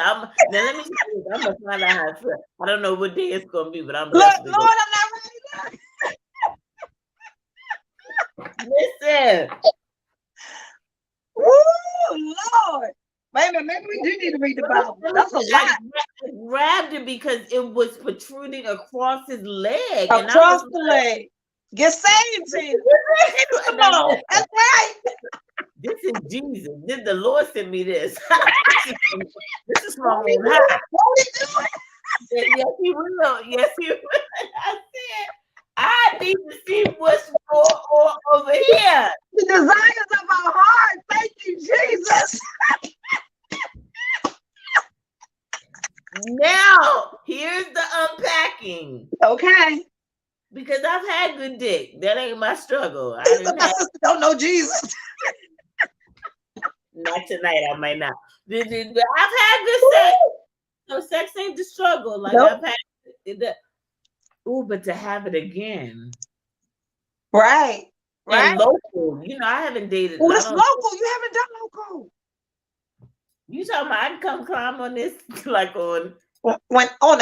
Now let me tell you, I'm gonna find out how I feel. I don't know what day it's gonna be, but I'm Look, definitely Lord, I'm not ready. Listen. Woo, Lord. Wait a minute, maybe we do need to read the Bible. That's a lot. I grabbed it because it was protruding across his leg. Across the leg. Get saved, Tina. Come on. That's right. This is Jesus. The Lord sent me this. This is from him. Won't he do it? Yes, he will. Yes, he will. I said, I need to see what's going on over here. The desires of our heart. Thank you, Jesus. Now, here's the unpacking. Okay. Because I've had good dick. That ain't my struggle. My sister don't know Jesus. Not tonight, I might not. I've had good sex. So sex ain't the struggle. Like nope. I've had the but to have it again. Right. And local. I haven't dated. Well, it's local. You haven't done local. You talking about I can come climb on this like on a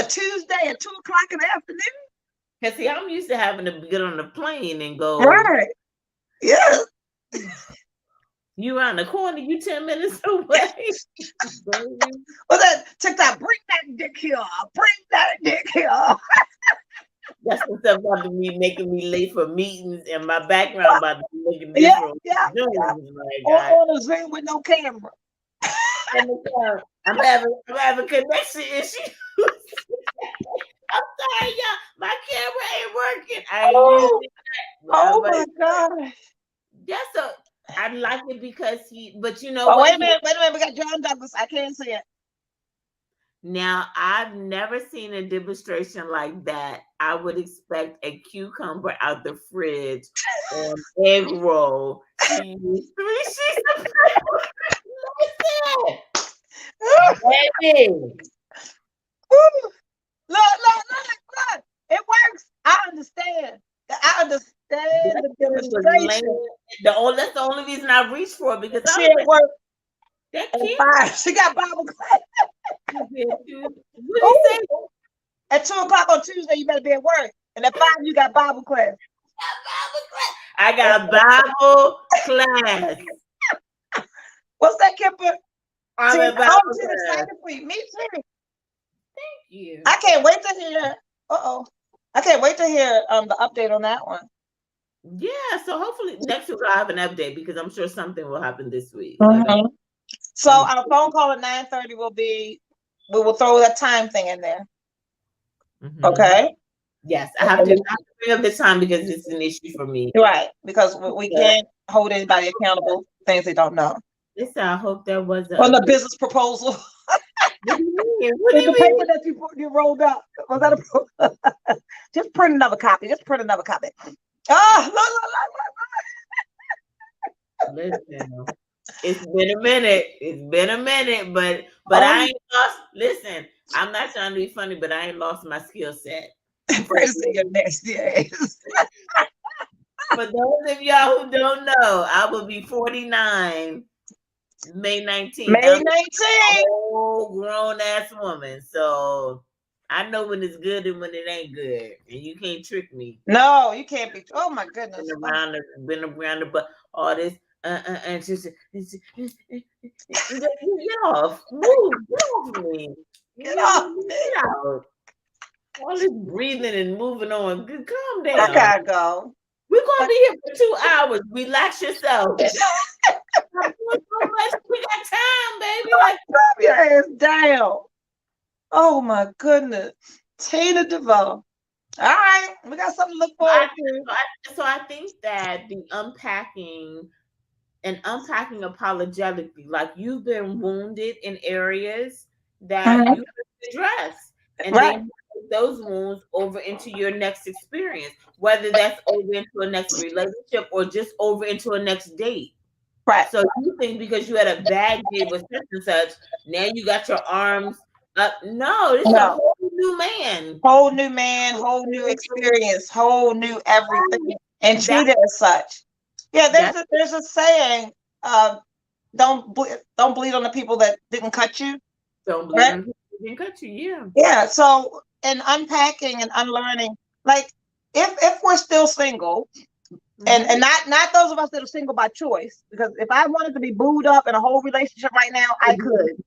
Tuesday at 2:00 in the afternoon? Cause see, I'm used to having to get on the plane and go. Right. Yeah. You around the corner, you 10 minutes away. Well, that TikTok, bring that dick here. Bring that dick here. That's the stuff about to be making me late for meetings, and my background about to be looking different. Yeah. Like, on a Zoom with no camera. I'm having connection issues. I'm sorry, y'all. My camera ain't working. Oh my God. I like it because but you know. Oh, wait a minute. We got John Douglas. I can't see it. Now, I've never seen a demonstration like that. I would expect a cucumber out the fridge or an egg roll. She used 3 sheets of paper. Baby. Look. It works. I understand the demonstration. That's the only reason I reached for it because she it worked. That kid. She got Bible class. What did you say? At 2:00 on Tuesday, you better be at work. And at 5, you got Bible class. I got Bible class. What's that, Kipper? I'm excited for you. Me too. Thank you. I can't wait to hear. I can't wait to hear the update on that one. Yeah, so hopefully next week I'll have an update because I'm sure something will happen this week. Mm-hmm. So our phone call at 9:30 will be. We will throw that time thing in there. Mm-hmm. Okay. Yes, I have to bring up the time because it's an issue for me. Right, because we can't hold anybody accountable for things they don't know. Listen, I hope that wasn't on the business proposal. What do you mean? What do you the paper that you rolled up. Was that a just print another copy. Listen, it's been a minute, but I ain't lost. Listen, I'm not trying to be funny, but I ain't lost my skill set. Pressing your nasty ass. For those of y'all who don't know, I will be 49 May 19th. May 19th. Old grown ass woman. So I know when it's good and when it ain't good. And you can't trick me. No, you can't be. Oh my goodness. Been around the but all this and just get off. Move. Get off me. Get off. Get out. All this breathing and moving on. Calm down. I gotta go. We're gonna be here for 2 hours. Relax yourself. I'm doing so much. We got time, baby. Like, drop your ass down. Oh my goodness. Tina DeVoe. All right. We got something to look forward to. So I think that the unpacking apologetically, like you've been wounded in areas that you can address. And then those wounds over into your next experience, whether that's over into a next relationship or just over into a next date. Right. So you think because you had a bad date with such and such, now you got your arms up? No, this is a whole new man. Whole new man, whole new experience, whole new everything, and treated as such. Yeah, there's a saying, don't bleed on the people that didn't cut you. Don't bleed on the people that didn't cut you, yeah. Yeah, so in unpacking and unlearning, like if we're still single, and not those of us that are single by choice, because if I wanted to be booed up in a whole relationship right now, I could.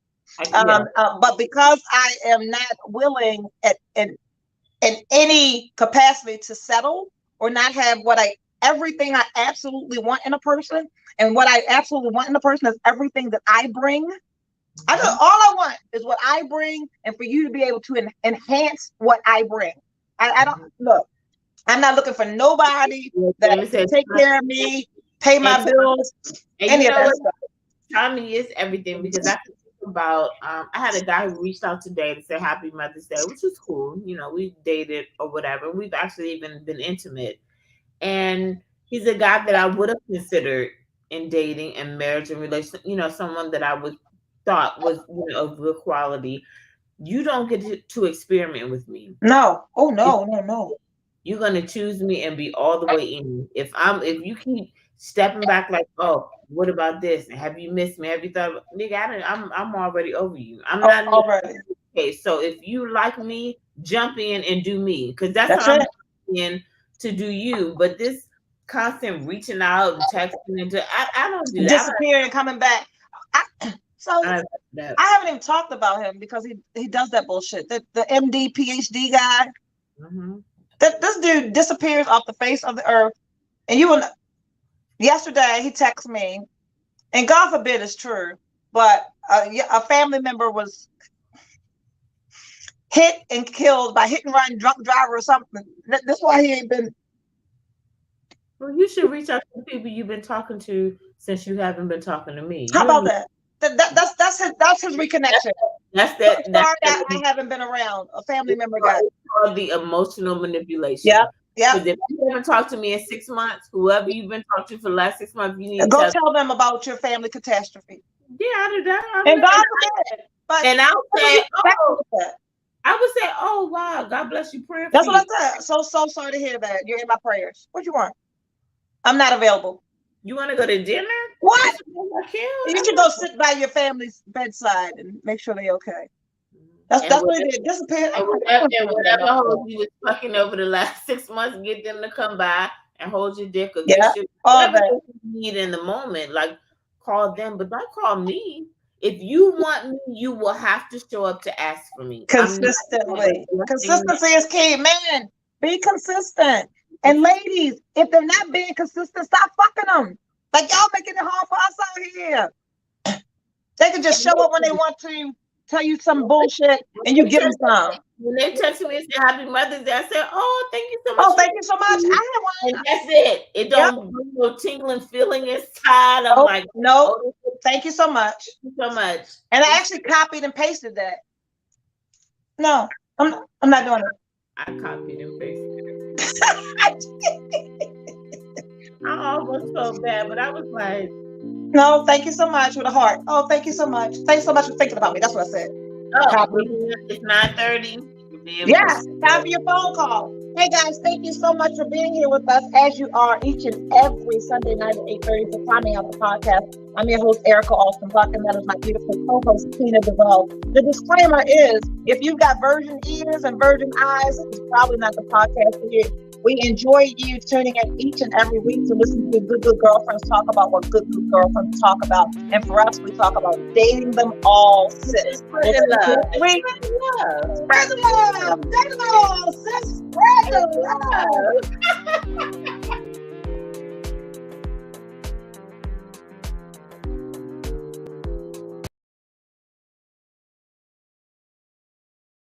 But because I am not willing in any capacity to settle or not have everything I absolutely want in a person, and what I absolutely want in a person is everything that I bring. All I want is what I bring, and for you to be able to enhance what I bring. I don't look. I'm not looking for nobody that can take care of me, pay my bills, any of that stuff. Timing is everything, because I think about I had a guy who reached out today to say Happy Mother's Day, which is cool. You know, we dated or whatever. We've actually even been intimate, and he's a guy that I would have considered in dating and marriage and relationship. You know, someone that I would thought was of good quality. You don't get to experiment with me. No. Oh no. You're gonna choose me and be all the way in. If you keep stepping back like, oh, what about this? Have you missed me? Have you thought, nigga? I'm already over you. I'm not already. Okay, so if you like me, jump in and do me, because that's how I'm in to do you. But this constant reaching out and texting and I don't do that. Disappearing, coming back. I haven't even talked about him because he does that bullshit. The MD, PhD guy. Mm-hmm. This dude disappears off the face of the earth. And yesterday he texted me, and God forbid it's true, but a family member was hit and killed by hit and run drunk driver or something. That's why he ain't been. Well, you should reach out to the people you've been talking to since you haven't been talking to me. How about that? That's his reconnection. I haven't been around. A family member got the emotional manipulation. Yeah. Because if you haven't talked to me in 6 months, whoever you've been talking to for the last 6 months, you need to go tell them about your family catastrophe. Yeah, I did that. And God forbid. But and I would say, oh wow, God bless you. Praying. That's what I said. So sorry to hear that. You're in my prayers. What you want? I'm not available. You want to go to dinner? What? You should go sit by your family's bedside and make sure they're okay. That's what it did. Disappear. And whatever hoes you was fucking over the last 6 months, get them to come by and hold your dick or get you whatever you need in the moment. Like, call them, but don't call me. If you want me, you will have to show up to ask for me. Consistently. Consistency is key. Man, be consistent. And ladies, if they're not being consistent, stop fucking them. Like, y'all making it hard for us out here. They can just show up when they want to, tell you some bullshit, and you give them some. When they text me and say Happy Mother's Day, I say, oh, thank you so much. Oh, thank you so much. I had one. And that's it. It don't bring no tingling feeling inside. I'm like, no, thank you so much. Thank you so much. And I actually copied and pasted that. No, I'm not doing it. I copied and pasted it. I almost felt bad, but I was like, no, thank you so much with a heart. Oh, thank you so much. Thanks so much for thinking about me. That's what I said. Oh, it's 9:30. Yes, time for your phone call. Hey guys, thank you so much for being here with us as you are each and every Sunday night at 8:30 for Climbing Out the Podcast. I'm your host, Erica Alston Buck, and that is my beautiful co-host, Tina DeVoe. The disclaimer is, if you've got virgin ears and virgin eyes, it's probably not the podcast for you. We enjoy you tuning in each and every week to listen to good girlfriends talk about what good girlfriends talk about. And for us, we talk about dating them all, sis. Spread the love. Spread the love. Date them all, sis. Spread the love.